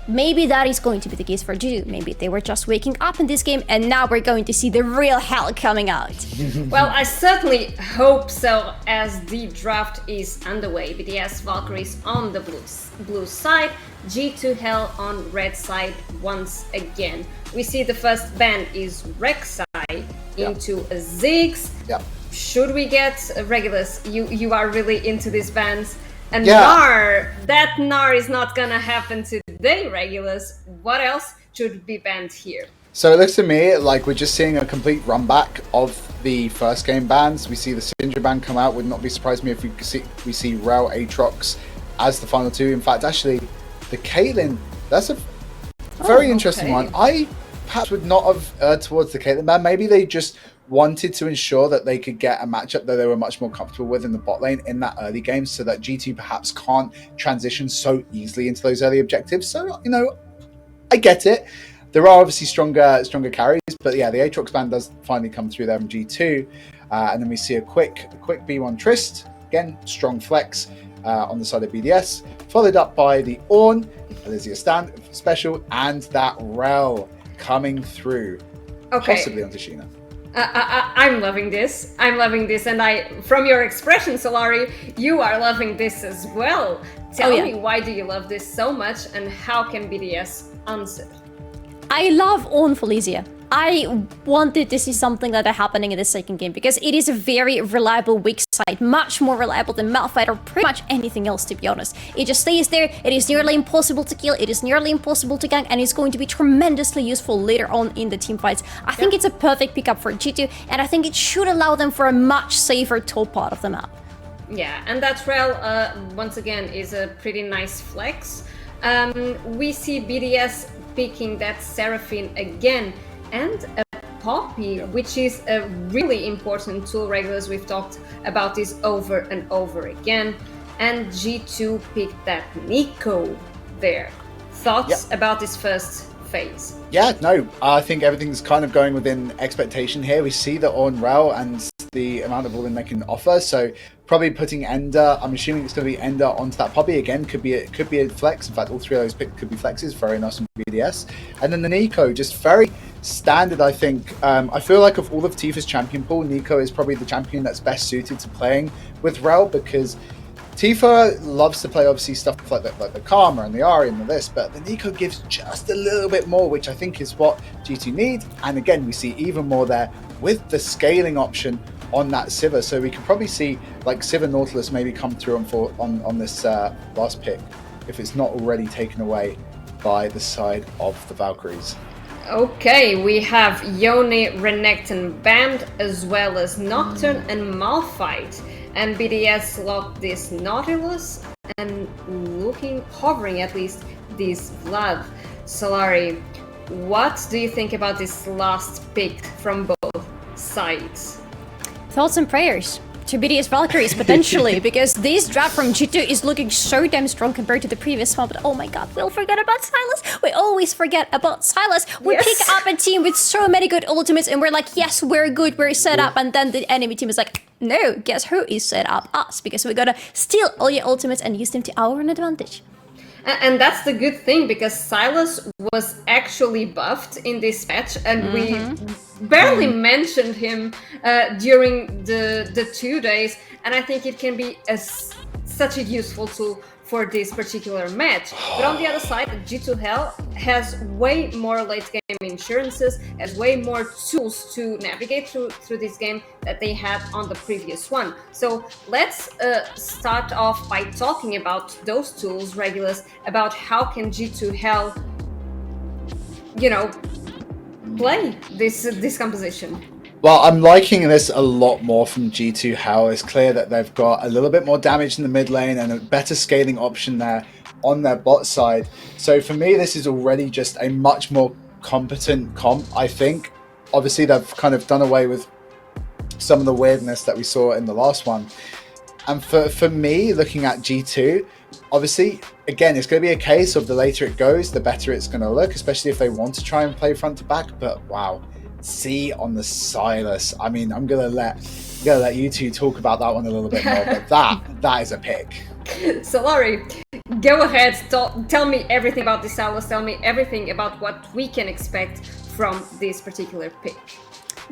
maybe that is going to be the case for G2. Maybe they were just waking up in this game and now we're going to see the real hell coming out. Well, I certainly hope so, as the draft is underway. BDS Valkyries on the blue side, G2 Hell on red side once again. We see the first ban is Rek'Sai into a Ziggs. Yep. Should we get Regulus? You are really into these bans. And Yeah. Gnar, that Gnar is not gonna happen today, Regulus. What else should be banned here? So it looks to me like we're just seeing a complete run back of the first game bans. We see the Syndra ban come out. Would not be surprised me if we see Rel, Aatrox as the final two. In fact, actually, the Caitlyn, that's a very interesting one. I perhaps would not have erred towards the Caitlyn ban. Maybe they just wanted to ensure that they could get a matchup that they were much more comfortable with in the bot lane in that early game, so that G2 perhaps can't transition so easily into those early objectives. So, you know, I get it. There are obviously stronger carries, but yeah, the Aatrox ban does finally come through there from G2. And then we see a quick B1 Trist. Again, strong flex on the side of BDS, followed up by the Ornn, Elysia Stand special, and that Rel coming through, possibly onto Sheena. I'm loving this. And from your expression, Solari, you are loving this as well. Tell me, why do you love this so much, and how can BDS answer? I love Ornn for Elysia. I wanted to see something like that happening in the second game because it is a very reliable weak side, much more reliable than Malphite or pretty much anything else, to be honest. It just stays there, it is nearly impossible to kill, it is nearly impossible to gank, and it's going to be tremendously useful later on in the team fights. I think it's a perfect pickup for G2, and I think it should allow them for a much safer top part of the map. Yeah, and that Rel, once again, is a pretty nice flex. We see BDS picking that Seraphine again, and a Poppy, which is a really important tool. Regulars, we've talked about this over and over again. And G2 picked that Neeko there. Thoughts about this first phase? Yeah, no, I think everything's kind of going within expectation here. We see the Ornn Rel and the amount of volume they can offer, so probably putting Ender, I'm assuming it's going to be Ender onto that Poppy again, could be a flex. In fact, all three of those picks could be flexes, very nice on BDS. And then the Neeko, just very standard, I think. I feel like of all of Tifa's champion pool, Neeko is probably the champion that's best suited to playing with Rel, because Tifa loves to play obviously stuff like the Karma and the Ahri and this, but the Neeko gives just a little bit more, which I think is what G2 need. And again, we see even more there with the scaling option on that Sivir, so we could probably see like Sivir Nautilus maybe come through on this last pick, if it's not already taken away by the side of the Valkyries. Okay, we have Yone, Renekton banned, as well as Nocturne and Malphite. And BDS locked this Nautilus and hovering at least this Vlad. Solari, what do you think about this last pick from both sides? Thoughts and prayers to BDS Valkyries, potentially, because this draft from G2 is looking so damn strong compared to the previous one, but oh my god, we'll forget about Sylas. We always forget about Sylas. We pick up a team with so many good ultimates, and we're like, yes, we're good, we're set up, and then the enemy team is like, no, guess who is set up? Us, because we're gonna steal all your ultimates and use them to our own advantage. And that's the good thing, because Sylas was actually buffed in this patch, and we barely mentioned him during the 2 days, and I think it can be such a useful tool for this particular match. But on the other side, G2 Hell has way more late game insurances, has way more tools to navigate through this game that they had on the previous one. So let's start off by talking about those tools, Regulus, about how can G2 Hell, play this composition. Well, I'm liking this a lot more from G2 Hell. It's clear that they've got a little bit more damage in the mid lane and a better scaling option there on their bot side. So for me, this is already just a much more competent comp, I think. Obviously, they've kind of done away with some of the weirdness that we saw in the last one. And for me, looking at G2, obviously, again, it's going to be a case of the later it goes, the better it's going to look, especially if they want to try and play front to back. But wow. See on the Sylas. I mean, I'm gonna let you two talk about that one a little bit more, but that is a pick. Solari, go ahead, tell me everything about this Silas, tell me everything about what we can expect from this particular pick.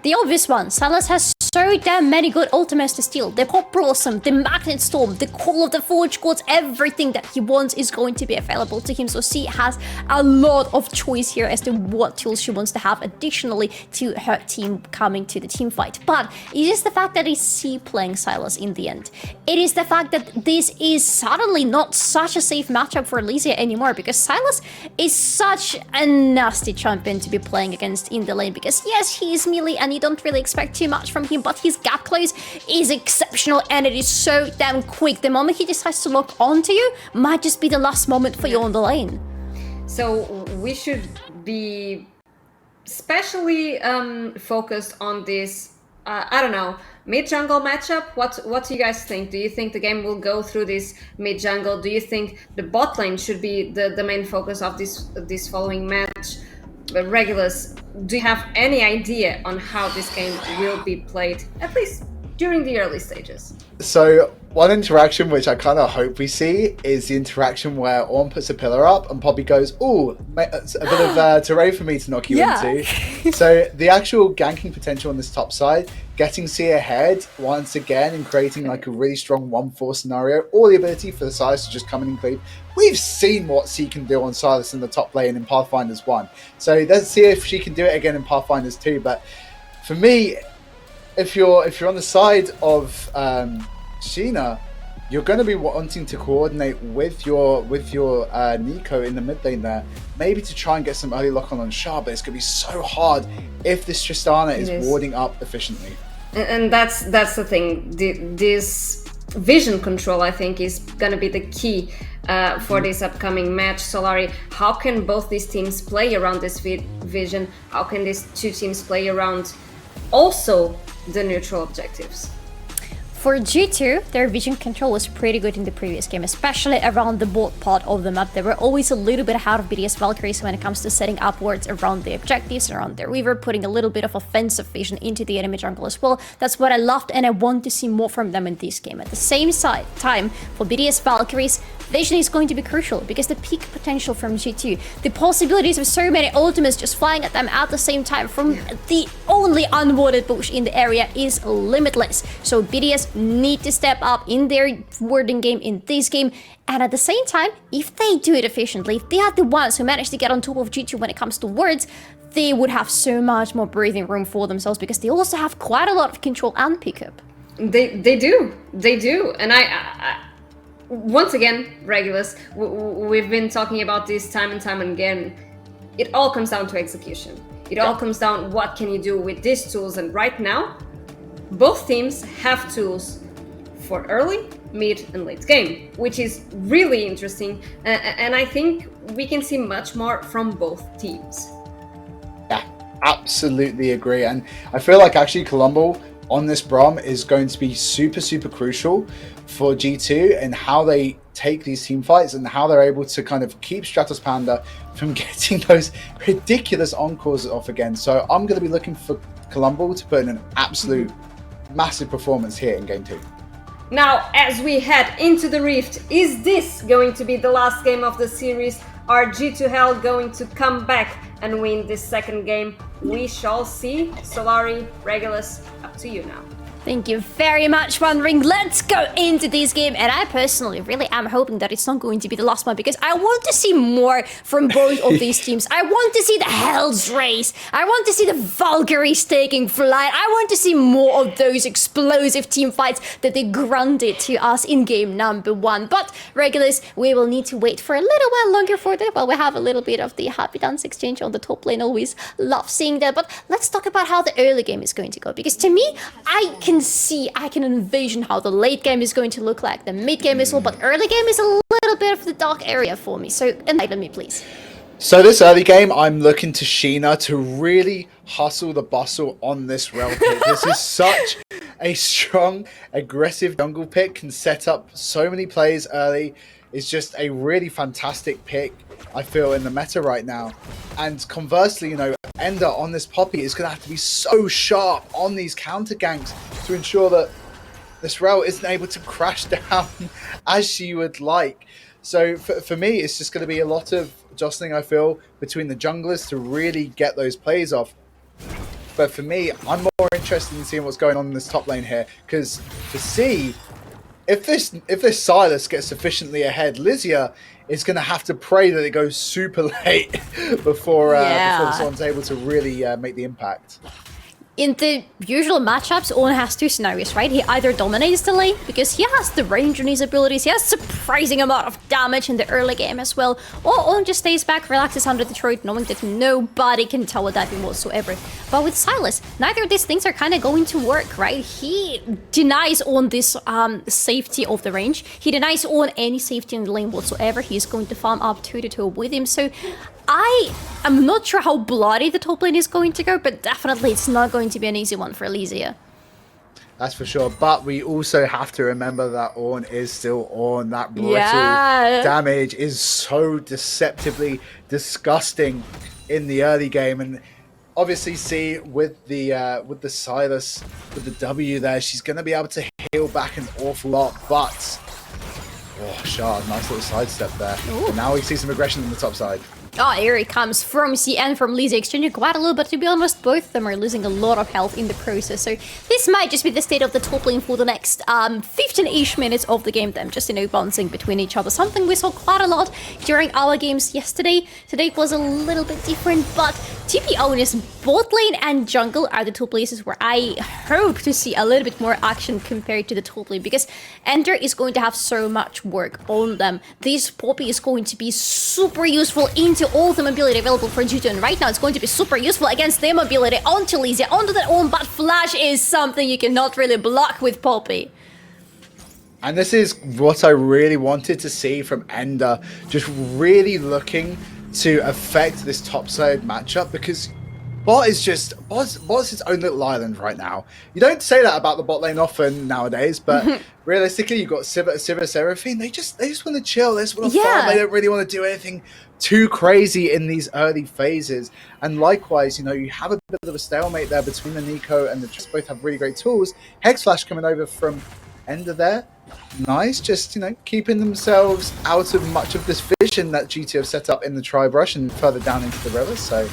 The obvious one, Silas has so damn many good ultimates to steal. The Pop Blossom, the Magnet Storm, the Call of the Forge Gods, everything that he wants is going to be available to him. So she has a lot of choice here as to what tools she wants to have additionally to her team coming to the team fight. But it is the fact that it's she playing Silas in the end. It is the fact that this is suddenly not such a safe matchup for Elysia anymore, because Silas is such a nasty champion to be playing against in the lane, because yes, he is melee and you don't really expect too much from him, but his gap close is exceptional and it is so damn quick. The moment he decides to lock onto you might just be the last moment for you on the lane. So we should be especially focused on this, I don't know, mid-jungle matchup. What do you guys think? Do you think the game will go through this mid-jungle? Do you think the bot lane should be the main focus of this following match? Regulus, do you have any idea on how this game will be played, at least during the early stages? So one interaction which I kind of hope we see is the interaction where Ornn puts a pillar up and Poppy goes, "Ooh, it's a bit of terrain for me to knock you into." So the actual ganking potential on this top side, getting C ahead once again and creating like a really strong 1-4 scenario, or the ability for the Silas to just come in and cleave. We've seen what C can do on Silas in the top lane in Pathfinders 1. So let's see if she can do it again in Pathfinders 2. But for me, if you're on the side of Sheena, you're going to be wanting to coordinate with your Nico in the mid lane there, maybe to try and get some early lock on Shah, but it's going to be so hard if this Tristana is warding up efficiently. And that's the thing. This vision control, I think, is going to be the key for this upcoming match. Solari, how can both these teams play around this vision? How can these two teams play around also the neutral objectives? For G2, their vision control was pretty good in the previous game, especially around the bot part of the map. They were always a little bit ahead of BDS Valkyries when it comes to setting up wards around the objectives, around the river, putting a little bit of offensive vision into the enemy jungle as well. That's what I loved, and I want to see more from them in this game. At the same time, for BDS Valkyries, vision is going to be crucial, because the peak potential from G2, the possibilities of so many ultimates just flying at them at the same time from the only unwarded bush in the area is limitless. So BDS need to step up in their warding game in this game, and at the same time, if they do it efficiently, if they are the ones who manage to get on top of G2 when it comes to wards, they would have so much more breathing room for themselves, because they also have quite a lot of control and pickup. They do, and I once again, Regulus, we've been talking about this time and time again. It all comes down to execution. It all comes down, what can you do with these tools? And right now, both teams have tools for early, mid, and late game, which is really interesting. And I think we can see much more from both teams. Yeah, absolutely agree. And I feel like actually Colombo on this Braum is going to be super, super crucial for G2 and how they take these team fights and how they're able to kind of keep Stratos Panda from getting those ridiculous encores off again. So I'm going to be looking for Colombo to put in an absolute massive performance here in game 2. Now, as we head into the Rift, is this going to be the last game of the series? Are G2 Hell going to come back and win this second game? We shall see. Solari, Regulus, up to you now. Thank you very much, Wandering. Let's go into this game. And I personally really am hoping that it's not going to be the last one, because I want to see more from both of these teams. I want to see the Hell's Race. I want to see the Valkyries taking flight. I want to see more of those explosive team fights that they granted to us in game number 1. But, Regulus, we will need to wait for a little while longer for that. Well, we have a little bit of the Happy Dance exchange on the top lane. Always love seeing that. But let's talk about how the early game is going to go. Because to me, I can envision how the late game is going to look like, the mid game as well, but early game is a little bit of the dark area for me, so enlighten me, please. So this early game, I'm looking to Sheena to really hustle the bustle on this Rel pick. This is such a strong, aggressive jungle pick, can set up so many plays early. It's just a really fantastic pick, I feel, in the meta right now. And conversely, you know, Ender on this Poppy is going to have to be so sharp on these counter ganks to ensure that this Rel isn't able to crash down as she would like. So for me, it's just going to be a lot of jostling, I feel, between the junglers to really get those plays off. But for me, I'm more interested in seeing what's going on in this top lane here, because to see if this Silas gets sufficiently ahead, Lysia is going to have to pray that it goes super late before someone's able to really make the impact. In the usual matchups, Owen has two scenarios, right? He either dominates the lane, because he has the range on his abilities, he has surprising amount of damage in the early game as well, or Owen just stays back, relaxes under the turret, knowing that nobody can tell what him whatsoever. But with Silas, neither of these things are kind of going to work, right? He denies Owen this safety of the range, he denies Owen any safety in the lane whatsoever, he's going to farm up toe-to-toe with him, so I am not sure how bloody the top lane is going to go, but definitely it's not going to be an easy one for Elysia. That's for sure. But we also have to remember that Ornn is still Ornn. That brutal damage is so deceptively disgusting in the early game. And obviously see with the Silas, with the W there, she's going to be able to heal back an awful lot. But, oh, Shard, nice little sidestep there. And now we see some aggression on the top side. Oh, here it comes from C and from Lysia, exchanging quite a little, but to be honest, both of them are losing a lot of health in the process, so this might just be the state of the top lane for the next 15-ish minutes of the game, them just, bouncing between each other, something we saw quite a lot during our games yesterday. Today was a little bit different, but to be honest, bot lane and jungle are the two places where I hope to see a little bit more action compared to the top lane, because Ender is going to have so much work on them. This Poppy is going to be super useful into all the mobility available for G2, and right now it's going to be super useful against their mobility onto Lysia, onto their own, but Flash is something you cannot really block with Poppy. And this is what I really wanted to see from Ender, just really looking to affect this topside matchup, because bot is just bot's its own little island right now. You don't say that about the bot lane often nowadays, but realistically, you've got Sivir, Seraphine. They just want to chill. They just want to farm. They don't really want to do anything too crazy in these early phases. And likewise, you have a bit of a stalemate there between the Nico and the Triss. Both have really great tools. Hex Flash coming over from Ender there. Nice, just keeping themselves out of much of this vision that GT have set up in the Tri-Brush and further down into the river. So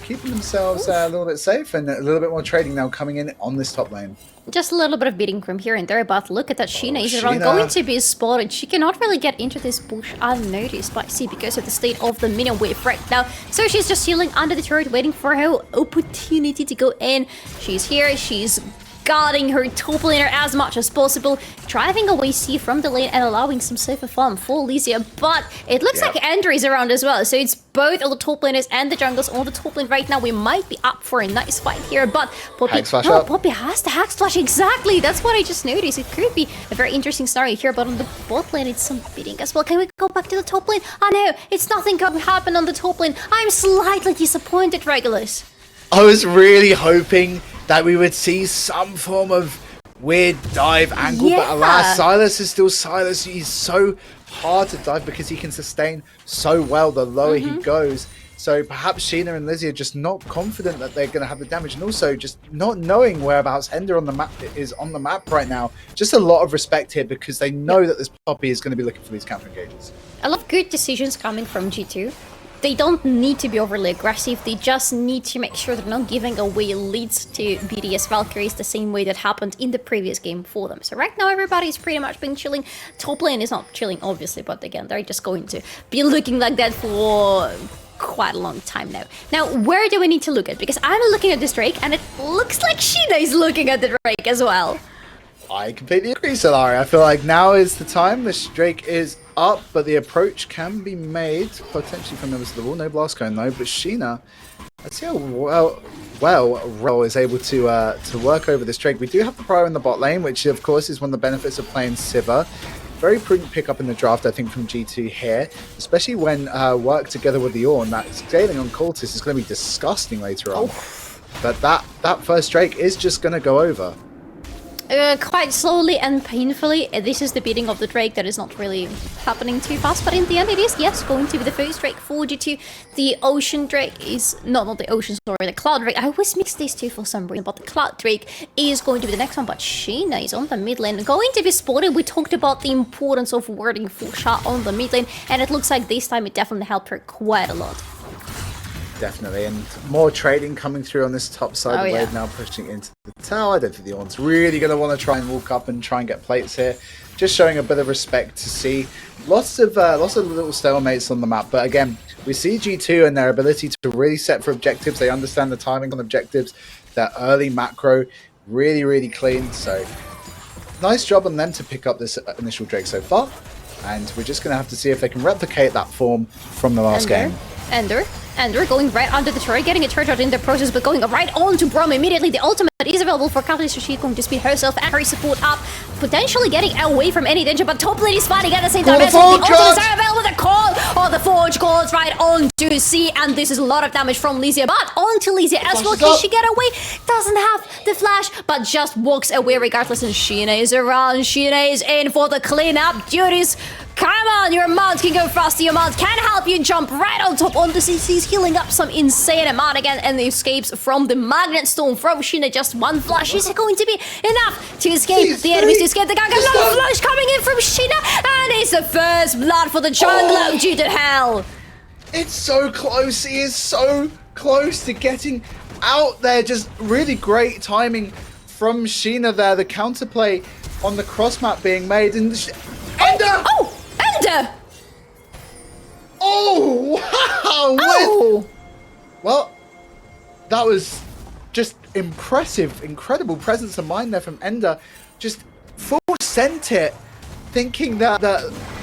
keeping themselves a little bit safe, and a little bit more trading now coming in on this top lane. Just a little bit of beating from here and there, but look at that. Sheena is around, going to be spotted. She cannot really get into this bush unnoticed by C because of the state of the minion wave right now. So she's just healing under the turret, waiting for her opportunity to go in. She's here, she's guarding her top laner as much as possible, driving away C from the lane and allowing some safer farm for Lysia. But it looks like Ender is around as well, so it's both of the top laners and the junglers on the top lane right now. We might be up for a nice fight here, but Poppy, Poppy has the Hex Flash, exactly. That's what I just noticed. It could be a very interesting scenario here, but on the bot lane, it's some beating as well. Can we go back to the top lane? Oh no, it's nothing going to happen on the top lane. I'm slightly disappointed, Regulus. I was really hoping that we would see some form of weird dive angle, but alas, Silas is still Silas. He's so hard to dive because he can sustain so well the lower he goes. So perhaps Sheena and Lizzie are just not confident that they're going to have the damage, and also just not knowing whereabouts Ender on the map is on the map right now. Just a lot of respect here, because they know that this Poppy is going to be looking for these counter engages. I love good decisions coming from G2. They don't need to be overly aggressive, they just need to make sure they're not giving away leads to BDS Valkyries the same way that happened in the previous game for them. So right now everybody's pretty much been chilling. Top lane is not chilling obviously, but again, they're just going to be looking like that for quite a long time now. Now, where do we need to look at? Because I'm looking at this Drake and it looks like Sheena is looking at the Drake as well. I completely agree, Solari. I feel like now is the time. This Drake is up, but the approach can be made potentially from members of the wall. No blast cone though, but Sheena, let's see how well Rel is able to work over this Drake. We do have the Prior in the bot lane, which of course is one of the benefits of playing Sivir. Very prudent pickup in the draft, I think, from G2 here, especially when worked together with the Ornn. That scaling on Cultist is going to be disgusting later on. But that first Drake is just going to go over. Quite slowly and painfully. This is the beating of the Drake that is not really happening too fast, but in the end it is, yes, going to be the first Drake for G2. The Ocean Drake is... not the Ocean, sorry, the Cloud Drake. I always mix these two for some reason, but the Cloud Drake is going to be the next one, but Sheena is on the mid lane. Going to be spotted. We talked about the importance of warding full shot on the mid lane, and it looks like this time it definitely helped her quite a lot. Definitely, and more trading coming through on this top side of the wave now, pushing into the tower. I don't think the Ornn's really going to want to try and walk up and try and get plates here. Just showing a bit of respect to see lots of little stalemates on the map. But again, we see G2 and their ability to really set for objectives. They understand the timing on objectives. Their early macro really, really clean. So nice job on them to pick up this initial Drake so far. And we're just going to have to see if they can replicate that form from the last game. Ender going right under the turret, getting a charge out in the process, but going right on to Brom immediately. The ultimate is available for Catalyst, so she's going to speed herself and her support up, potentially getting away from any danger, but top lane is fighting at the same time. The ultimates are available, the call! Oh, the Forge calls right on to C, and this is a lot of damage from Lysia, but on to Lysia as well. Can she get away? Doesn't have the flash, but just walks away regardless, and Sheena is around. Sheena is in for the cleanup duties. Come on, your mount can go faster, your mount can help you jump right on top on the CCs, healing up some insane amount again, and the escapes from the Magnet Storm from Sheena. Just one flash is going to be enough to escape the enemies, to escape the gang. Another flash coming in from Sheena, and it's the first blood for the jungler due to hell. It's so close, he is so close to getting out there. Just really great timing from Sheena there. The counterplay on the cross map being made, and Ender! Oh! Ender! Oh, wow! Oh! Well, that was just impressive, incredible presence of mind there from Ender. Just full sent it, thinking that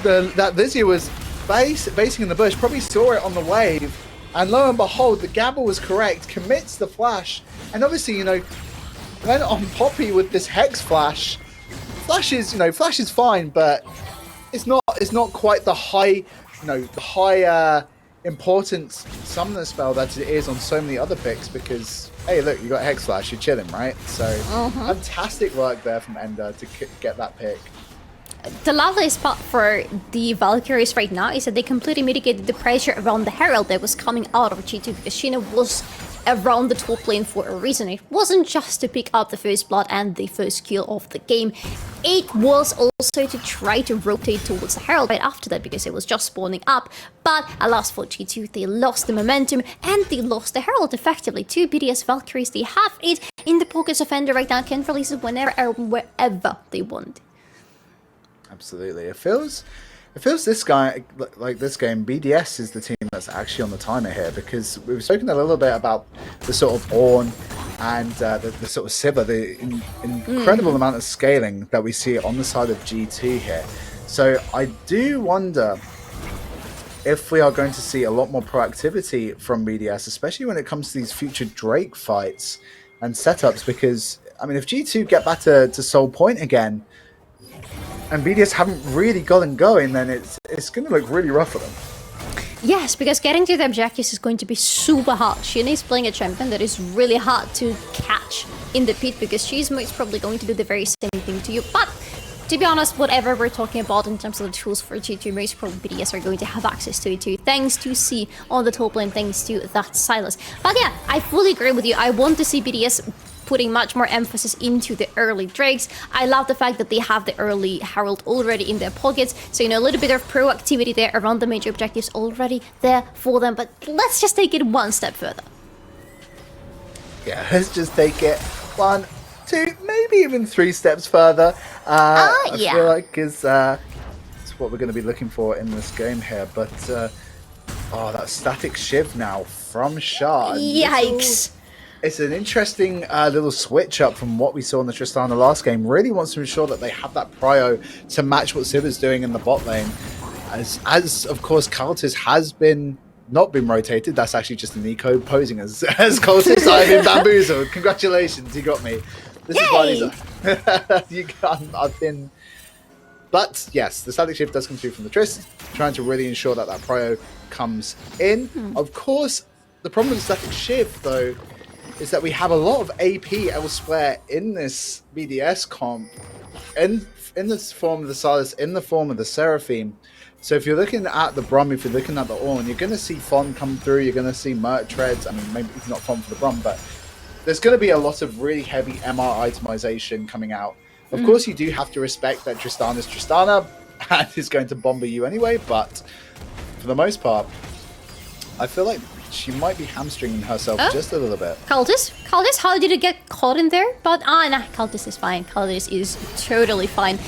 Lysia was basing in the bush, probably saw it on the wave, and lo and behold, the gamble was correct, commits the flash, and obviously, you know, went on Poppy with this Hex flash. Flash is fine, but it's not quite the high, importance summoner spell that it is on so many other picks, because hey, look, you got Hex Flash, you're chilling, right? So fantastic work there from Ender to get that pick. The loveliest part for the Valkyries right now is that they completely mitigated the pressure around the Herald that was coming out of G2, because Sheena was around the top lane for a reason. It wasn't just to pick up the first blood and the first kill of the game. It was also to try to rotate towards the Herald right after that, because it was just spawning up. But alas for G2, they lost the momentum and they lost the Herald effectively. Two BDS Valkyries, they have it in the pockets of Ender right now, can release it whenever and wherever they want. Absolutely. It feels this guy, like this game, BDS is the team that's actually on the timer here, because we've spoken a little bit about the sort of Ornn and the sort of Sivir, the incredible amount of scaling that we see on the side of G2 here. So I do wonder if we are going to see a lot more proactivity from BDS, especially when it comes to these future Drake fights and setups, because, I mean, if G2 get back to Soul Point again, and BDS haven't really gotten going, then it's going to look really rough for them. Yes, because getting to the objectives is going to be super hard. Sheena is playing a champion that is really hard to catch in the pit, because she's most probably going to do the very same thing to you. But to be honest, whatever we're talking about in terms of the tools for G2, most probably BDS are going to have access to it too, thanks to C on the top lane, thanks to that Silas. But yeah, I fully agree with you. I want to see BDS putting much more emphasis into the early Drakes. I love the fact that they have the early Herald already in their pockets, so you know, a little bit of proactivity there around the major objectives already there for them. But let's just take it one step further. Yeah, let's just take it 1, 2, maybe even 3 steps further. I feel like it's what we're going to be looking for in this game here. But oh, that static shiv now from Shah. Yikes. It's an interesting little switch up from what we saw in the Tristana last game. Really wants to ensure that they have that prio to match what Sivir's doing in the bot lane. As of course, Cultist has not been rotated. That's actually just an eco posing as Cultist. I've been bamboozled. Congratulations, you got me. This is why these are. I've been. But yes, the static shift does come through from the Trist, trying to really ensure that prio comes in. Of course, the problem with the static shift though is that we have a lot of AP elsewhere in this BDS comp, in this form of the Silas, in the form of the Seraphine. So if you're looking at the Brum, if you're looking at the Ornn, you're going to see Fon come through, you're going to see Mert Treads. I mean, maybe it's not Fon for the Brum, but there's going to be a lot of really heavy MR itemization coming out. Of course, you do have to respect that Tristana's Tristana and is going to bomber you anyway, but for the most part, I feel like she might be hamstringing herself just a little bit. Cultist, how did it get caught in there? But nah, Cultist is fine. Cultist is totally fine.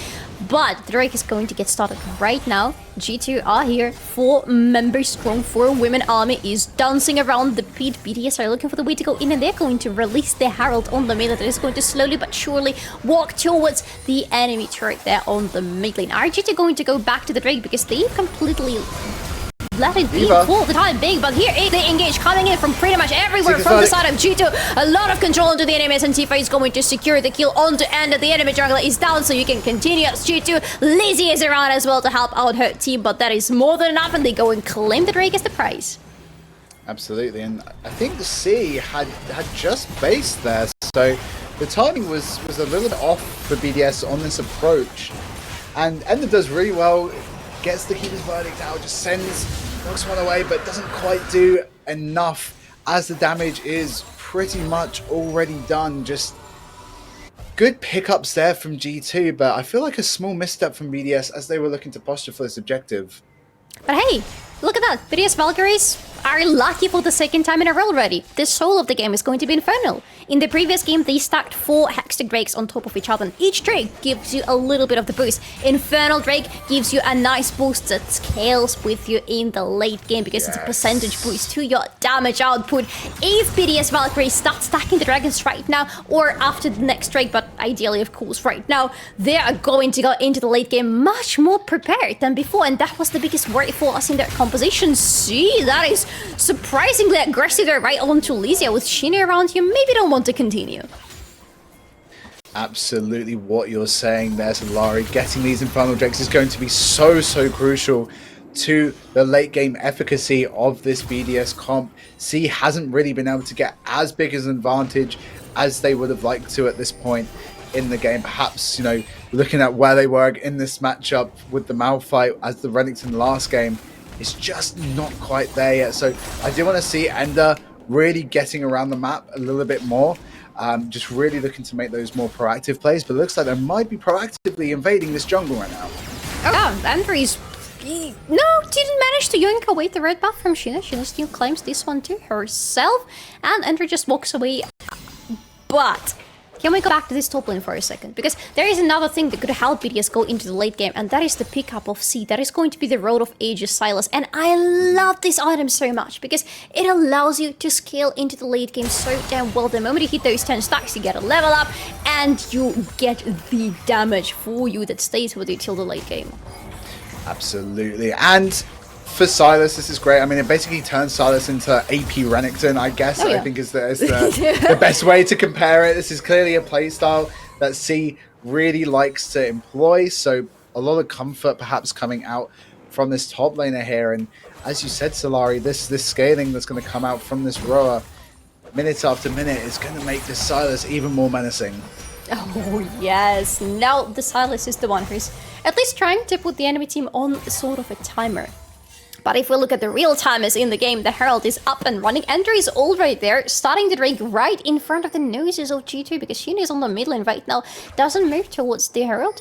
But Drake is going to get started right now. G2 are here. 4 members strong, 4 women army is dancing around the pit. BDS are looking for the way to go in, and they're going to release their Herald on the mid lane that is going to slowly but surely walk towards the enemy turret there on the mid lane. Are G2 going to go back to the Drake because they completely let it be for the time being, but here is the engage coming in from pretty much everywhere from the side of G2. A lot of control into the enemies, and Tifa is going to secure the kill on the end. The enemy jungler is down, so you can continue as G2. Lizzie is around as well to help out her team, but that is more than enough, and they go and claim the Drake as the prize. Absolutely, and I think the C had just based there, so the timing was a little bit off for BDS on this approach. And Ender does really well, gets the Keeper's Verdict out, just knocks one away, but doesn't quite do enough as the damage is pretty much already done. Just good pickups there from G2, but I feel like a small misstep from BDS as they were looking to posture for this objective. But hey, look at that. BDS Valkyries are lucky for the second time in a row already. The soul of the game is going to be Infernal. In the previous game, they stacked 4 Hextech Drakes on top of each other. Each Drake gives you a little bit of the boost. Infernal Drake gives you a nice boost that scales with you in the late game because it's a percentage boost to your damage output. If BDS Valkyries start stacking the dragons right now or after the next Drake, but ideally, of course, right now, they are going to go into the late game much more prepared than before, and that was the biggest worry for us in their composition. See, that is surprisingly aggressive there right onto Lysia with Shinny around you. Maybe don't want to continue. Absolutely what you're saying there, Solari. Getting these Infernal Drakes is going to be so crucial to the late game efficacy of this BDS comp. C hasn't really been able to get as big as an advantage as they would have liked to at this point in the game. Perhaps, you know, looking at where they were in this matchup with the Malphite as the Renekton last game, it's just not quite there yet. So I do want to see Ender really getting around the map a little bit more. Just really looking to make those more proactive plays, but it looks like they might be proactively invading this jungle right now. Oh, yeah, Andre's... No, didn't manage to yoink away the red buff from Sheena. Sheena still claims this one to herself, and Andrew just walks away. But can we go back to this top lane for a second? Because there is another thing that could help BDS go into the late game, and that is the pickup of C. That is going to be the Road of Ages Silas. And I love this item so much because it allows you to scale into the late game so damn well. The moment you hit those 10 stacks, you get a level up, and you get the damage for you that stays with you till the late game. Absolutely. And for Silas, this is great. I mean, it basically turns Silas into AP Renekton, I guess. I think is the best way to compare it. This is clearly a playstyle that C really likes to employ. So a lot of comfort perhaps coming out from this top laner here. And as you said, Solari, this scaling that's going to come out from this rower minute after minute is going to make this Silas even more menacing. Oh yes, now the Silas is the one who's at least trying to put the enemy team on sort of a timer. But if we look at the real timers in the game, the Herald is up and running. Ender is already there, starting the Drake right in front of the noses of G2 because Sheena is on the mid lane right now. Doesn't move towards the Herald.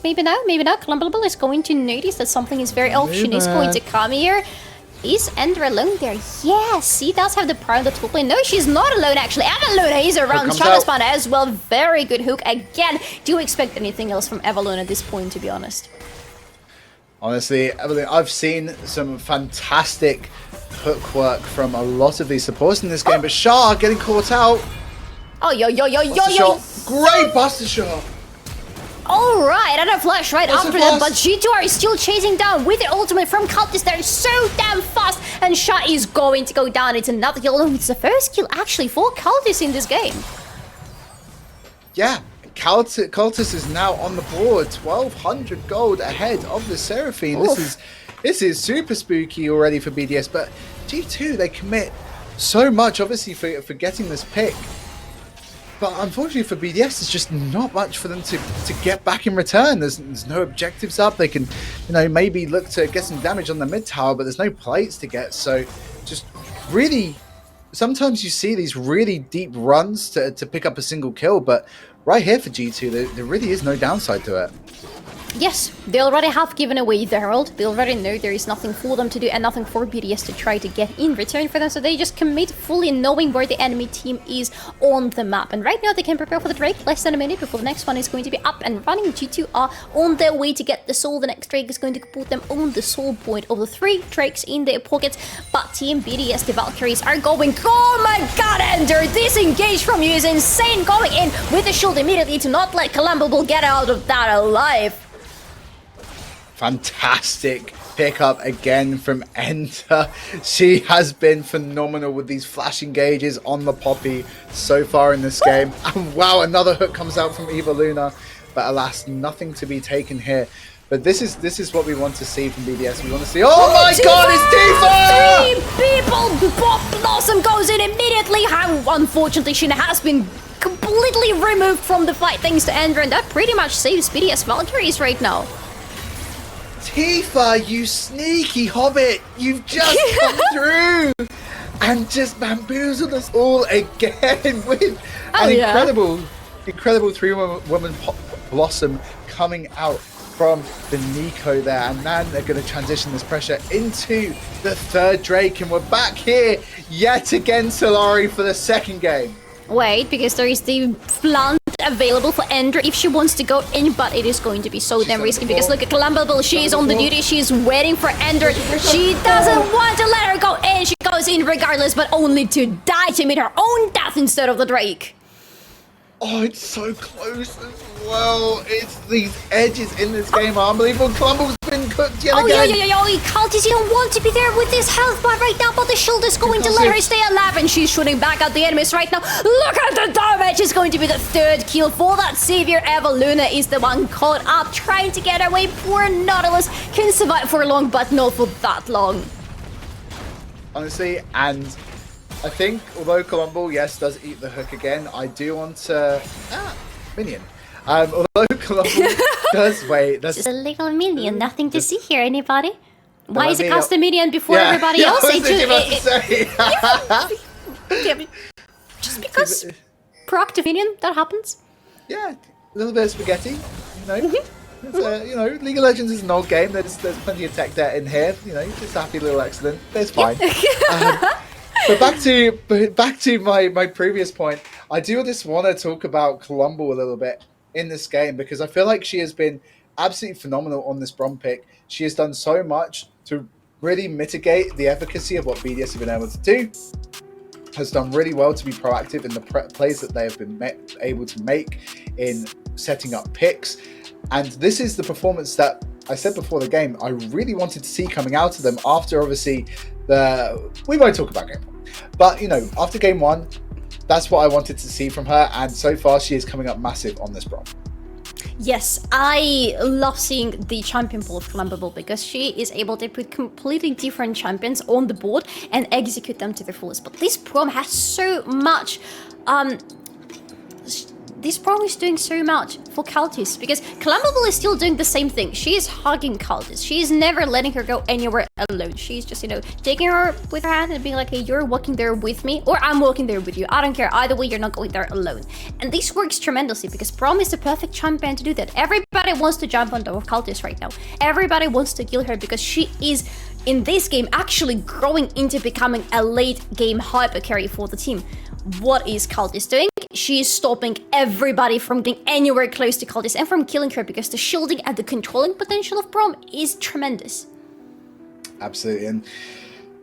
Maybe now, maybe not. Clumbable is going to notice that something is very off. Sheena is going to come here. Is Ender alone there? Yes, he does have the power on the top lane. No, she's not alone actually. Avalona is around Shadow as well. Very good hook. Again, do you expect anything else from Avalona at this point, to be honest? Honestly, I've seen some fantastic hook work from a lot of these supports in this game, but Shah getting caught out. Oh, yo. Great Buster Shot. Alright, and a flash right after that, but G2 is still chasing down with the ultimate from Cultist. They're so damn fast, and Shah is going to go down. It's another kill. It's the first kill actually for Cultist in this game. Yeah, Cultist is now on the board, 1,200 gold ahead of the Seraphine. This is super spooky already for BDS, but G2, they commit so much, obviously, for getting this pick. But unfortunately for BDS, there's just not much for them to get back in return. There's no objectives up. They can, maybe look to get some damage on the mid tower, but there's no plates to get. So just really, sometimes you see these really deep runs to pick up a single kill. But right here for G2, there really is no downside to it. Yes, they already have given away the Herald. They already know there is nothing for them to do and nothing for BDS to try to get in return for them. So they just commit fully knowing where the enemy team is on the map. And right now they can prepare for the Drake. Less than a minute before the next one is going to be up and running. G2 are on their way to get the soul. The next Drake is going to put them on the soul point of the 3 Drakes in their pockets. But Team BDS, the Valkyries, are going. Oh my god, Ender! This engage from you is insane. Going in with the shield immediately to not let Columbo get out of that alive. Fantastic pickup again from Enter. She has been phenomenal with these flash engages on the Poppy so far in this game. And wow, another hook comes out from Eva Luna. But alas, nothing to be taken here. But this is what we want to see from BDS. We want to see... Oh my god, it's Tifa! 3 people! Bob Blossom goes in immediately. How unfortunately she has been completely removed from the fight thanks to Ender. And that pretty much saves BDS Valkyries right now. Tifa, you sneaky hobbit, you've just come through and just bamboozled us all again with an incredible 3-woman blossom coming out from the Nico there. And then they're going to transition this pressure into the 3rd Drake, and we're back here yet again, Solari, for the 2nd game. Wait, because there is the plant available for Ender if she wants to go in, but it is going to be so damn risky because look at Columbo, she is on the duty, she is waiting for Ender. She doesn't want to let her go in, she goes in regardless, but only to die, to meet her own death instead of the Drake. Oh, it's so close as well. It's these edges in this game are unbelievable. Columbo's been cooked yet again. Cultist, you don't want to be there with this health bar right now, but the shield is going to let her stay alive, and she's shooting back at the enemies right now. Look at the damage! It's going to be the 3rd kill for that savior. Eva Luna is the one caught up, trying to get away. Poor Nautilus can survive for long, but not for that long. Honestly, and I think, although Columbo, yes, does eat the hook again, I do want to... minion. Although Columbo does wait... Just a little minion, nothing to see here, anybody? Why is it custom minion before everybody else? Just because proactive minion, that happens. Yeah, a little bit of spaghetti, League of Legends is an old game. There's plenty of tech debt in here. Just a happy little accident. It's fine. But back to my previous point, I do just want to talk about Columbo a little bit in this game because I feel like she has been absolutely phenomenal on this Brom pick. She has done so much to really mitigate the efficacy of what BDS have been able to do. Has done really well to be proactive in the plays that they have been able to make in setting up picks. And this is the performance that I said before the game I really wanted to see coming out of them after obviously we won't talk about game 1. But, after game 1, that's what I wanted to see from her. And so far, she is coming up massive on this Brom. Yes, I love seeing the champion pool of Columbo because she is able to put completely different champions on the board and execute them to their fullest. But this Brom has so much... This Brom is doing so much for Cultist because Columbo is still doing the same thing. She is hugging Cultist. She is never letting her go anywhere alone. She's just, taking her with her hand and being like, hey, you're walking there with me or I'm walking there with you. I don't care. Either way, you're not going there alone. And this works tremendously because Brom is the perfect champion to do that. Everybody wants to jump on top of Cultist right now. Everybody wants to kill her because she is, in this game, actually growing into becoming a late game hyper carry for the team. What is Cultist doing? She is stopping everybody from getting anywhere close to Cultist and from killing her because the shielding and the controlling potential of Brom is tremendous. Absolutely. And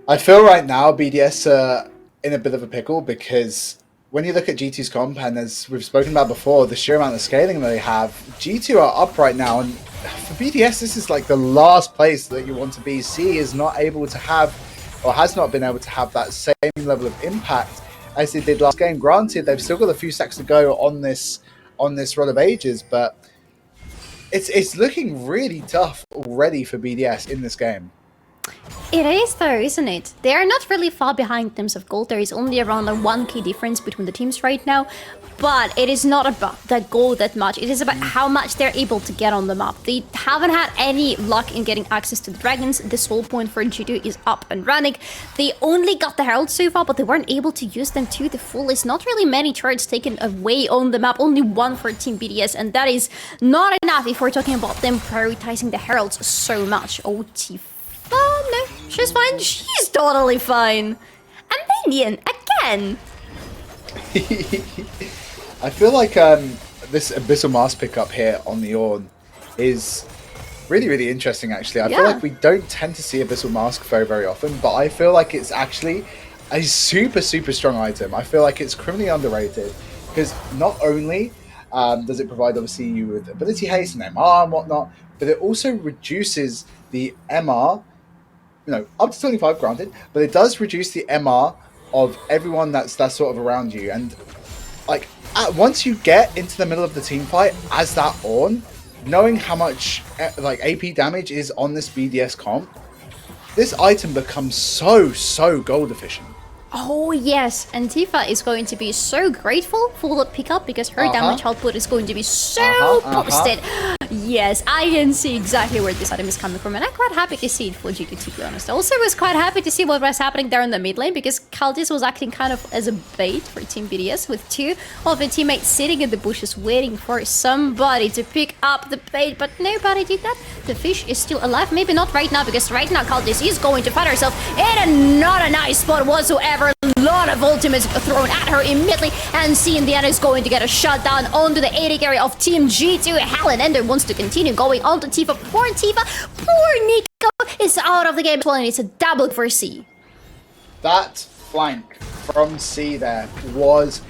I feel right now BDS are in a bit of a pickle because when you look at G2's comp, and as we've spoken about before, the sheer amount of scaling that they have, G2 are up right now. And for BDS, this is like the last place that you want to be. C is not able to have, or has not been able to have that same level of impact as they did last game. Granted, they've still got a few stacks to go on this run of ages, but it's looking really tough already for BDS in this game. It is though, isn't it? They are not really far behind in terms of gold. There is only around a 1k difference between the teams right now. But it is not about that gold that much. It is about how much they're able to get on the map. They haven't had any luck in getting access to the dragons. The soul point for G2 is up and running. They only got the heralds so far, but they weren't able to use them to the fullest. Not really many turrets taken away on the map. Only one for Team BDS, and that is not enough if we're talking about them prioritizing the heralds so much. Oh, Tifa, no, she's fine. She's totally fine. And Minion again. I feel like this Abyssal Mask pickup here on the Ornn is really, really interesting, actually. I feel like we don't tend to see Abyssal Mask very, very often, but I feel like it's actually a super, super strong item. I feel like it's criminally underrated because not only does it provide, obviously, you with ability haste and MR and whatnot, but it also reduces the MR, up to 25 granted, but it does reduce the MR of everyone that's sort of around you. And like once you get into the middle of the team fight as that Ornn, knowing how much like AP damage is on this BDS comp, this item becomes so gold efficient. Oh yes, and Tifa is going to be so grateful for the pickup because her damage output is going to be so boosted. Yes, I can see exactly where this item is coming from, and I'm quite happy to see it for GT, to be honest. I also was quite happy to see what was happening there in the mid lane because Khaldis was acting kind of as a bait for Team BDS with two of the teammates sitting in the bushes waiting for somebody to pick up the bait, but nobody did that. The fish is still alive, maybe not right now because right now Khaldis is going to find herself in not a nice spot whatsoever. A lot of ultimates thrown at her immediately, and seeing the end is going to get a shutdown onto the AD carry of Team G2. Helen Ender wants to continue going on to Tifa. Poor Tifa, poor Nico is out of the game as well, and it's a double for C. That flank from C there was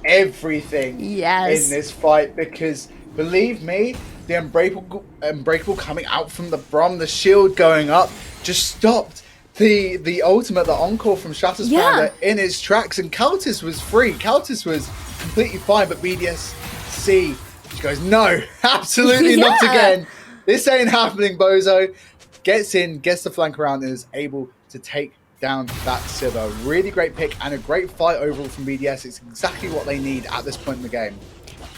everything in this fight because, believe me, the Unbreakable coming out from the Brom, the shield going up, just stopped the ultimate, the encore from Shatterspider in its tracks, and Countess was free. Countess was completely fine, but BDS C, she goes, no, absolutely not again. This ain't happening, Bozo. Gets in, gets the flank around, and is able to take down that Sivir. Really great pick and a great fight overall from BDS. It's exactly what they need at this point in the game.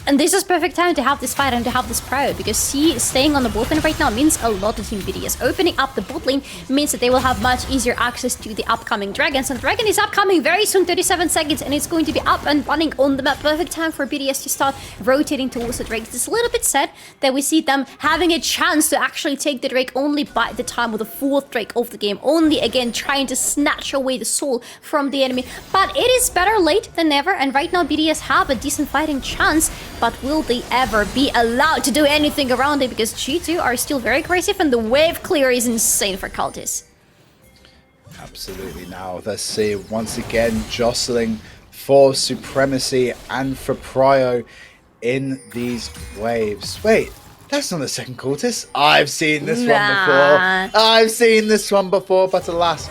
And this is perfect time to have this fight and to have this proud, because C staying on the bot lane right now means a lot to Team BDS. Opening up the bot lane means that they will have much easier access to the upcoming dragons, and Dragon is upcoming very soon, 37 seconds, and it's going to be up and running on the map. Perfect time for BDS to start rotating towards the Drake. It's a little bit sad that we see them having a chance to actually take the Drake only by the time of the 4th Drake of the game, only again trying to snatch away the soul from the enemy. But it is better late than never, and right now BDS have a decent fighting chance. But will they ever be allowed to do anything around it? Because G2 are still very aggressive and the wave clear is insane for Cultists. Absolutely. Now let's see, once again jostling for supremacy and for prio in these waves. Wait, that's not the second Cultist. I've seen this one before. I've seen this one before, but alas,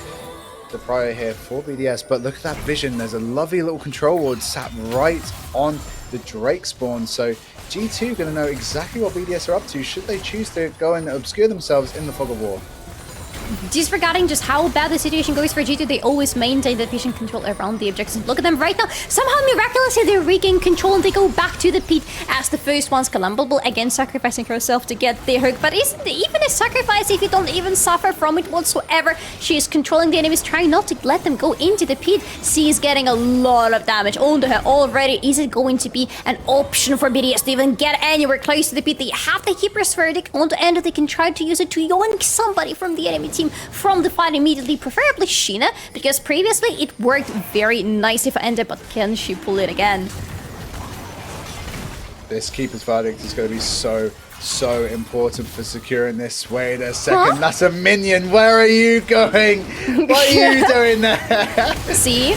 the prio here for BDS. But look at that vision. There's a lovely little control ward sat right on the Drake spawn, so G2 going to know exactly what BDS are up to should they choose to go and obscure themselves in the fog of war. Disregarding just how bad the situation goes for G2, they always maintain that vision control around the objectives. Look at them right now. Somehow, miraculously, they regain control and they go back to the pit as the first ones. Columbable again sacrificing herself to get the hook. But isn't it even a sacrifice if you don't even suffer from it whatsoever? She is controlling the enemies, trying not to let them go into the pit. She is getting a lot of damage onto her already. Is it going to be an option for BDS to even get anywhere close to the pit? They have the Keeper's Verdict on the end. They can try to use it to yoink somebody from the enemy team from the fight immediately, preferably Sheena, because previously it worked very nicely for Ender, but can she pull it again? This Keeper's Verdict is going to be so important for securing this. Wait a second, that's a minion. Where are you going? What are you doing there? See?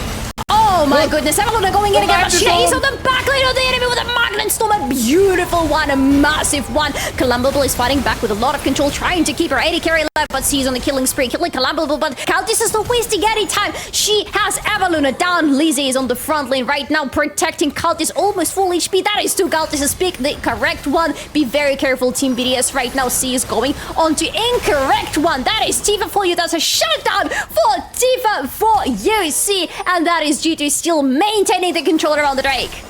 Oh my goodness, everyone are going in again, but Chase on the back line of the enemy with a Dragon Storm, a beautiful one, a massive one. Columbable is fighting back with a lot of control, trying to keep her AD carry alive, but she's on the killing spree, killing Columbable, but Cultist is not wasting any time. She has Evaluna down. Lizzie is on the front lane right now, protecting Cultist, almost full HP. That is two Cultists. Pick the correct one. Be very careful, Team BDS right now. C is going on to incorrect one. That is Tifa for you. That's a shutdown for Tifa for you, C, and that is G2 still maintaining the control around the Drake.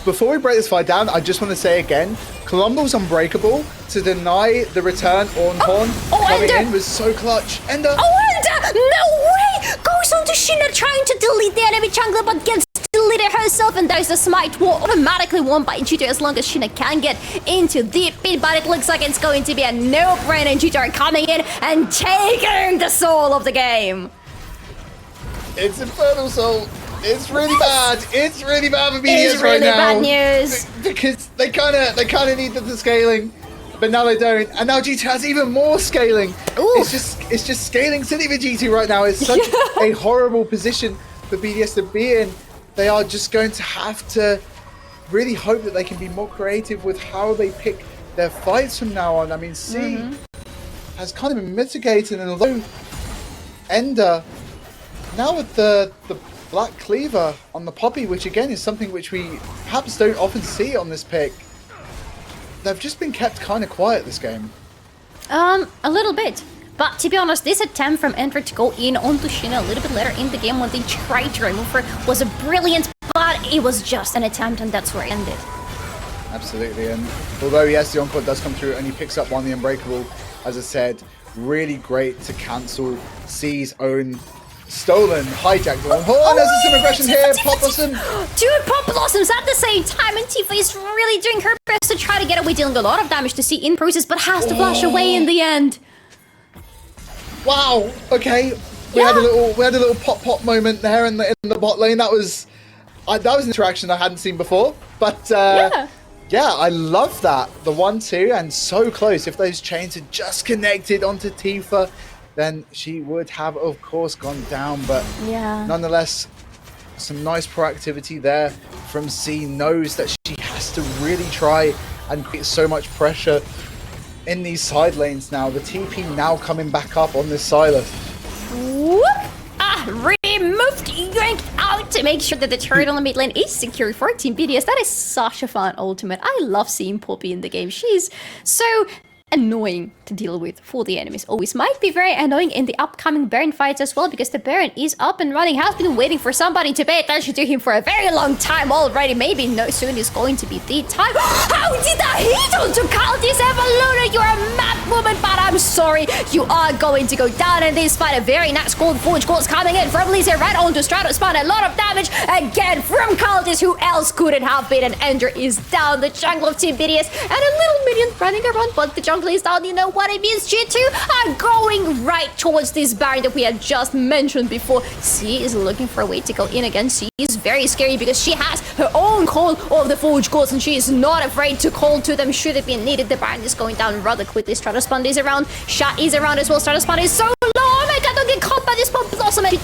Before we break this fight down, I just want to say again, Columbo's unbreakable. To deny the return on Horn coming in was so clutch. Ender! Oh, Ender! No way! Goes on to Shina trying to delete the enemy jungler, but gets deleted herself, and there's the smite war automatically won by G2 as long as Shina can get into the pit, but it looks like it's going to be a no-brainer. G2 are coming in and taking the soul of the game. It's Infernal Soul. It's really bad. It's really bad for BDS It's really right now. bad news. Because they kind of needed the scaling, but now they don't. And now G2 has even more scaling. Ooh. It's just scaling city for G2 right now. It's such a horrible position for BDS to be in. They are just going to have to really hope that they can be more creative with how they pick their fights from now on. I mean, C has kind of been mitigated, and although Ender now with the Black Cleaver on the Poppy, which again is something which we perhaps don't often see on this pick, they've just been kept kind of quiet this game. A little bit. But to be honest, this attempt from Ender to go in onto Shina a little bit later in the game when they tried to remove her was a brilliant, but it was just an attempt, and that's where it ended. Absolutely, and although yes, the Encore does come through and he picks up one, the Unbreakable, as I said, really great to cancel C's own stolen, hijacked one. Oh, there's some aggression here, Pop Blossom. Two Pop Blossoms at the same time, and Tifa is really doing her best to try to get away, dealing a lot of damage to C in process, but has to flash away in the end. Wow. Okay, we had a little pop moment there in the bot lane. That was an interaction I hadn't seen before. But yeah, I love that. The 1-2 and so close. If those chains had just connected onto Tifa, then she would have, of course, gone down. But nonetheless, some nice proactivity there from C. Knows that she has to really try and create so much pressure in these side lanes now. The TP now coming back up on this Silas. Whoop! Removed Yoink out to make sure that the turret on the mid lane is secure for Team BDS. That is such a fun ultimate. I love seeing Poppy in the game. She's so annoying to deal with for the enemies. Always might be very annoying in the upcoming Baron fights as well, because the Baron is up and running, has been waiting for somebody to pay attention to him for a very long time already. Maybe soon is going to be the time. How did that hit onto Cultist? Evaluna, you're a mad woman, but I'm sorry, you are going to go down in this fight. A very nice gold forge goals coming in from Lisa right onto Stratos Spawn. A lot of damage again from Cultist. Who else could it have been? And Ender is down, the jungle of Team BDS, and a little minion running around, but the jungle is down. You know what it means? G2 are going right towards this Baron that we had just mentioned before. C is looking for a way to go in again. C is very scary because she has her own call of the Forge Gods, and she is not afraid to call to them should it be needed. The Baron is going down rather quickly. Stratos Spawn is around. Shot is around as well. Stratos Spawn is so low. Oh my god, don't get caught by this Pop Blossom, and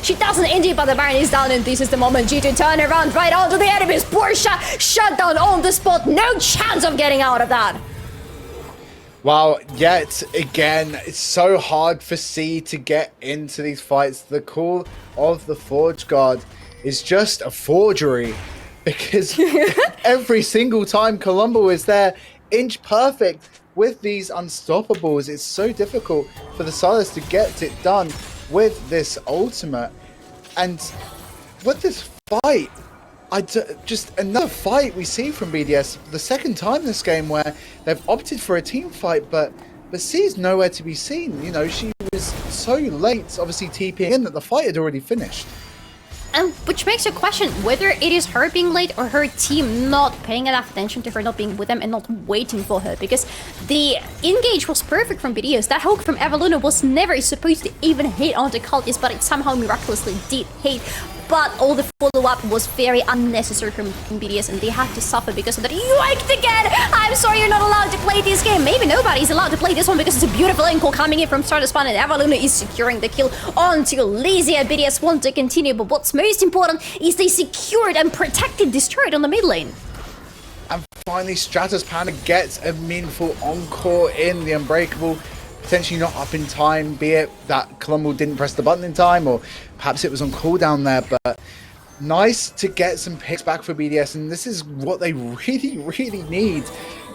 she doesn't injure, but the Baron is down, and this is the moment. G2 turn around right onto the enemies. Poor shot, shut down on the spot. No chance of getting out of that. Wow, yet again, it's so hard for C to get into these fights. The call of the Forge God is just a forgery, because every single time Columbo is there, inch perfect with these unstoppables. It's so difficult for the Silas to get it done with this ultimate. And with this fight, just another fight we see from BDS, the second time this game where they've opted for a team fight, but C's nowhere to be seen. You know, she was so late, obviously TPing in, that the fight had already finished. And which makes you question whether it is her being late or her team not paying enough attention to her, not being with them and not waiting for her, because the engage was perfect from BDS. That hook from Evaluna was never supposed to even hit onto Cultist, but it somehow miraculously did hit. but all the follow-up was very unnecessary from BDS, and they had to suffer because of that. Yoinked again! I'm sorry, you're not allowed to play this game. Maybe nobody's allowed to play this one because it's a beautiful encore coming in from Stardust Spawn, and Evaluna is securing the kill onto Lysia. BDS want to continue, but what's most important is they secured and protected this turret on the mid lane. And finally, Stratos Panda gets a meaningful encore in. The Unbreakable potentially not up in time, be it that Columbo didn't press the button in time, or perhaps it was on cooldown there, but nice to get some picks back for BDS, and this is what they really need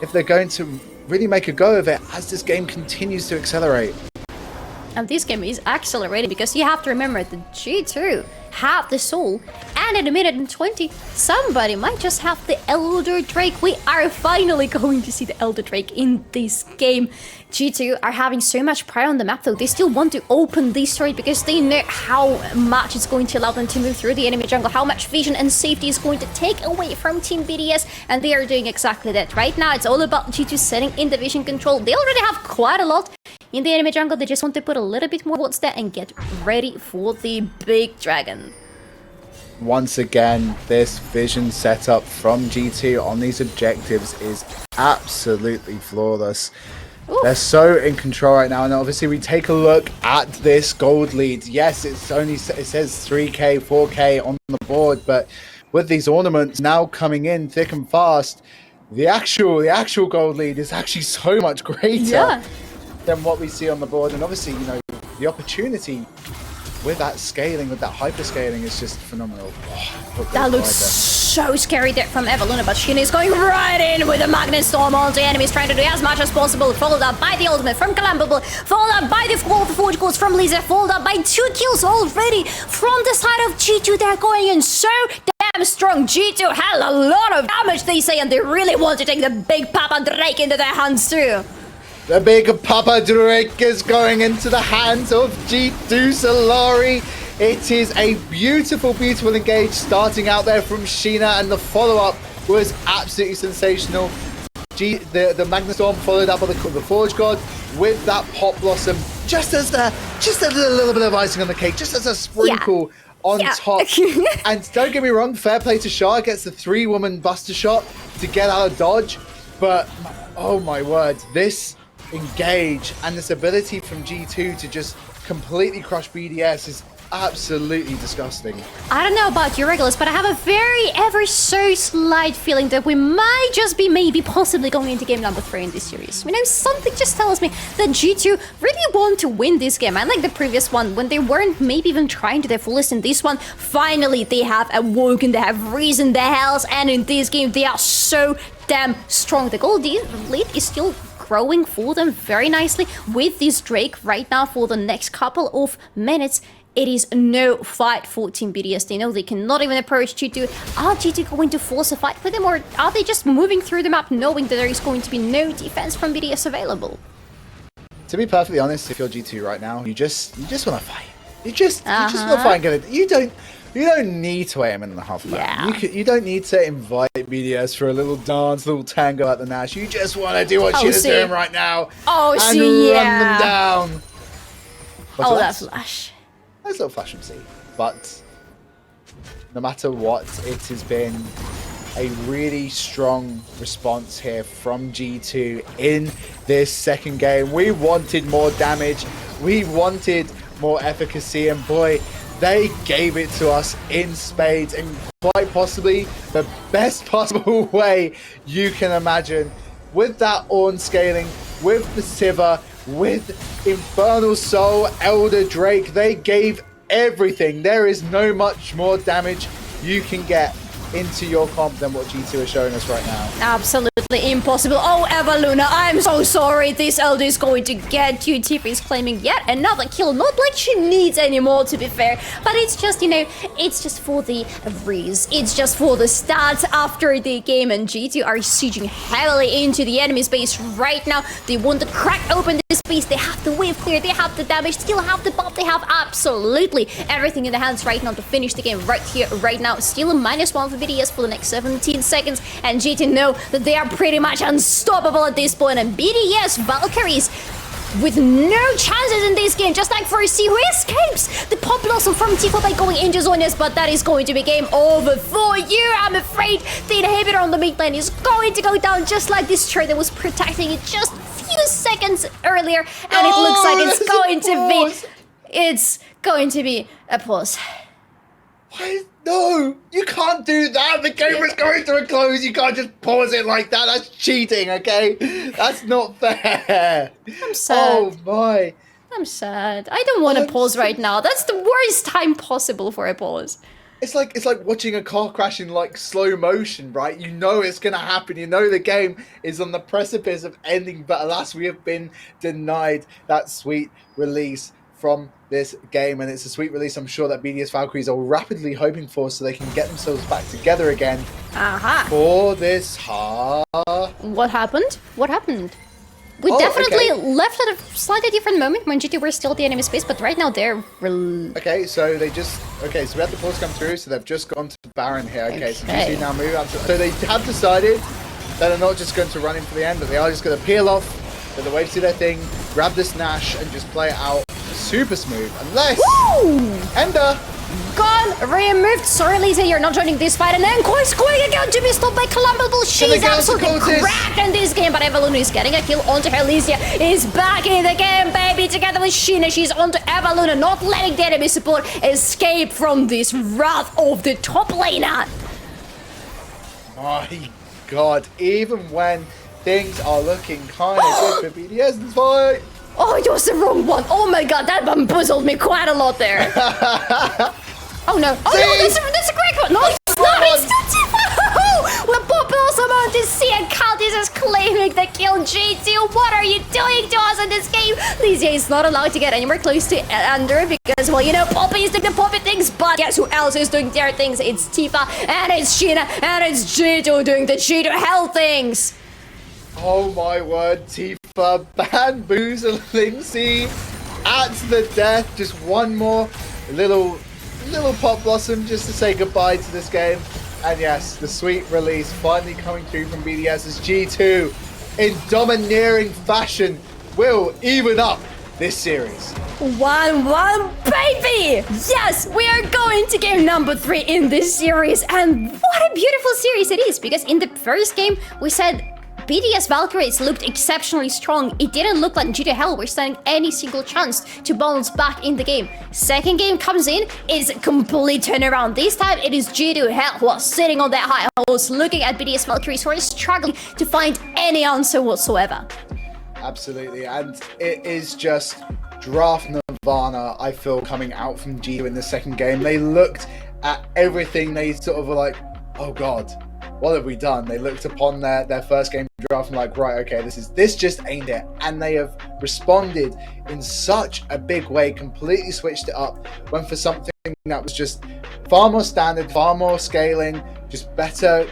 if they're going to really make a go of it as this game continues to accelerate. And this game is accelerating because you have to remember that G2 have the soul, and in a minute and 20, somebody might just have the Elder Drake. We are finally going to see the Elder Drake in this game. G2 are having so much pride on the map though. They still want to open this turret because they know how much it's going to allow them to move through the enemy jungle, how much vision and safety is going to take away from Team BDS, and they are doing exactly that. Right now, it's all about G2 setting in the vision control. They already have quite a lot in the enemy jungle. They just want to put a little bit more towards that and get ready for the big dragon. Once again, this vision setup from G2 on these objectives is absolutely flawless. Ooh. They're so in control right now, and obviously we take a look at this gold lead. Yes, it says 3k, 4k on the board, but with these ornaments now coming in thick and fast, the actual gold lead is actually so much greater than what we see on the board. And obviously, you know, the opportunity with that scaling, with that hyper scaling, is just phenomenal. Oh, that looks so scary there from Evaluna, but Sheena is going right in with a Magnet Storm onto enemies, trying to do as much as possible, followed up by the ultimate from Columbo, followed up by the Forge Course from Lisa, followed up by 2 kills already from the side of G2. They're going in so damn strong. G2 had a lot of damage, they say, and they really want to take the big Papa Drake into their hands too. The big Papa Drake is going into the hands of G2 Solari. It is a beautiful, beautiful engage starting out there from Sheena, and the follow-up was absolutely sensational. The Magnet Storm followed up by the Forge God with that Pop Blossom, just as a little bit of icing on the cake, just as a sprinkle on top. And don't get me wrong, fair play to Shah, gets the 3-woman buster shot to get out of dodge, but oh my word, this engage and this ability from G2 to just completely crush BDS is absolutely disgusting. I don't know about you regulars, but I have a very ever so slight feeling that we might just be possibly going into game number 3 in this series. You know, something just tells me that G2 really want to win this game. Unlike the previous one, when they weren't maybe even trying to their fullest, in this one, finally they have awoken, they have risen their hells, and in this game they are so damn strong. The gold lead is still growing for them very nicely with this Drake right now for the next couple of minutes. It is no fight for Team BDS. They know they cannot even approach G2. Are G2 going to force a fight with them, or are they just moving through the map knowing that there is going to be no defense from BDS available? To be perfectly honest, if you're G2 right now, you just want to fight. You just want to fight. You don't need to wait a minute and a half. You don't need to invite BDS for a little dance, a little tango at the Nash. You just want to do what Sheena's doing right now and run them down. But that flash. Nice little flash from C. But no matter what, it has been a really strong response here from G2 in this second game. We wanted more damage. We wanted more efficacy, and boy, they gave it to us in spades, and quite possibly the best possible way you can imagine. With that Ornn scaling, with the Sivir, with Infernal Soul, Elder Drake, they gave everything. There is no much more damage you can get into your comp than what G2 is showing us right now. Absolutely impossible. Oh, Evaluna, I'm so sorry. This Elder is going to get you. Tifa is claiming yet another kill. Not like she needs any more, to be fair. But it's just, you know, it's just for the breeze. It's just for the stats after the game. And G2 are sieging heavily into the enemy space right now. They want to crack open this space. They have the wave clear. They have the damage. Still have the buff. They have absolutely everything in their hands right now to finish the game right here, right now. Still a -1 for BDS for the next 17 seconds, and G2 know that they are pretty much unstoppable at this point, and BDS Valkyries with no chances in this game, just like for C, who escapes the pop blossom from Tifa by going into Zonias, but that is going to be game over for you. I'm afraid the inhibitor on the mid lane is going to go down, just like this trade that was protecting it just a few seconds earlier, and it looks like it's going to be a pause. Why? No, you can't do that. The game is going to a close. You can't just pause it like that. That's cheating, okay? That's not fair. I'm sad. Oh my. I'm sad. I don't want to pause right now. That's the worst time possible for a pause. It's like watching a car crash in like slow motion, right? You know it's gonna happen. You know the game is on the precipice of ending, but alas, we have been denied that sweet release from this game, and it's a sweet release I'm sure that BDS Valkyries are rapidly hoping for, so they can get themselves back together again for this What happened? What happened? We definitely left at a slightly different moment when GT were still at the enemy space, but right now they're okay, so they just so we had the pause come through, so they've just gone to Baron here. Okay, so GT now move up so they have decided that they're not just going to run in for the end, but they are just going to peel off, let the waves do their thing, grab this Nash and just play it out super smooth, unless Ender gone, removed. Sorry, Lisa, you're not joining this fight, and then Koi's going again to be stopped by Columbable. She's absolutely cracked in this game, but Evaluna is getting a kill onto her. Lisa is back in the game, baby, together with Sheena. She's onto Evaluna, not letting the enemy support escape from this wrath of the top laner. My god, even when things are looking kind of good for BDS in this fight. Oh, it was the wrong one. Oh my god, that bamboozled me quite a lot there. Oh no. Oh no, that's a great one. No, it's not. It's still Tifa. The pop blossom on to see, and Khaldis is claiming the kill. G2, what are you doing to us in this game? Lysia is not allowed to get anywhere close to Ender because, well, you know, Poppy is doing the Poppy things, but guess who else is doing their things? It's Tifa, and it's Sheena, and it's G2 doing the G2 hell things. Oh my word, Tifa bamboozling C at the death. Just one more little pop blossom just to say goodbye to this game. And yes, the sweet release finally coming through from BDS as G2 in domineering fashion will even up this series. 1-1, baby! Yes, we are going to game number 3 in this series, and what a beautiful series it is, because in the first game we said BDS Valkyries looked exceptionally strong. It didn't look like G2 Hell were standing any single chance to bounce back in the game. Second game comes in, it's a complete turnaround. This time it is G2 Hell who are sitting on that high horse looking at BDS Valkyries who are struggling to find any answer whatsoever. Absolutely, and it is just draft nirvana, I feel, coming out from G2 in the second game. They looked at everything, they sort of were like, oh god, what have we done? They looked upon their first game draft and like, right, okay, this just ain't it. And they have responded in such a big way, completely switched it up, went for something that was just far more standard, far more scaling, just better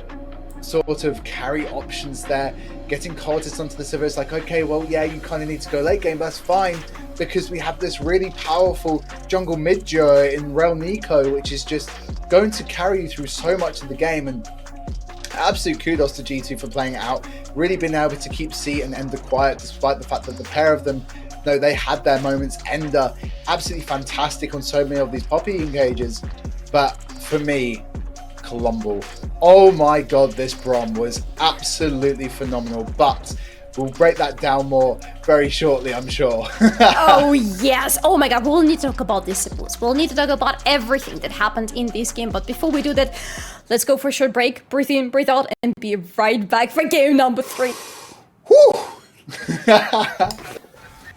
sort of carry options there, getting Cortis onto the server. It's like, okay, well, yeah, you kind of need to go late game, but that's fine, because we have this really powerful jungle mid duo in Rel Nico, which is just going to carry you through so much of the game. And absolute kudos to G2 for playing it out, really being able to keep C and Ender quiet despite the fact that the pair of them, no, they had their moments. Ender, absolutely fantastic on so many of these Poppy engages, but for me, Colombo, oh my god, this Brom was absolutely phenomenal, but we'll break that down more very shortly, I'm sure. Oh yes, oh my god, we'll need to talk about this, we'll need to talk about everything that happened in this game, but before we do that, let's go for a short break, breathe in, breathe out, and be right back for game number 3. Whew.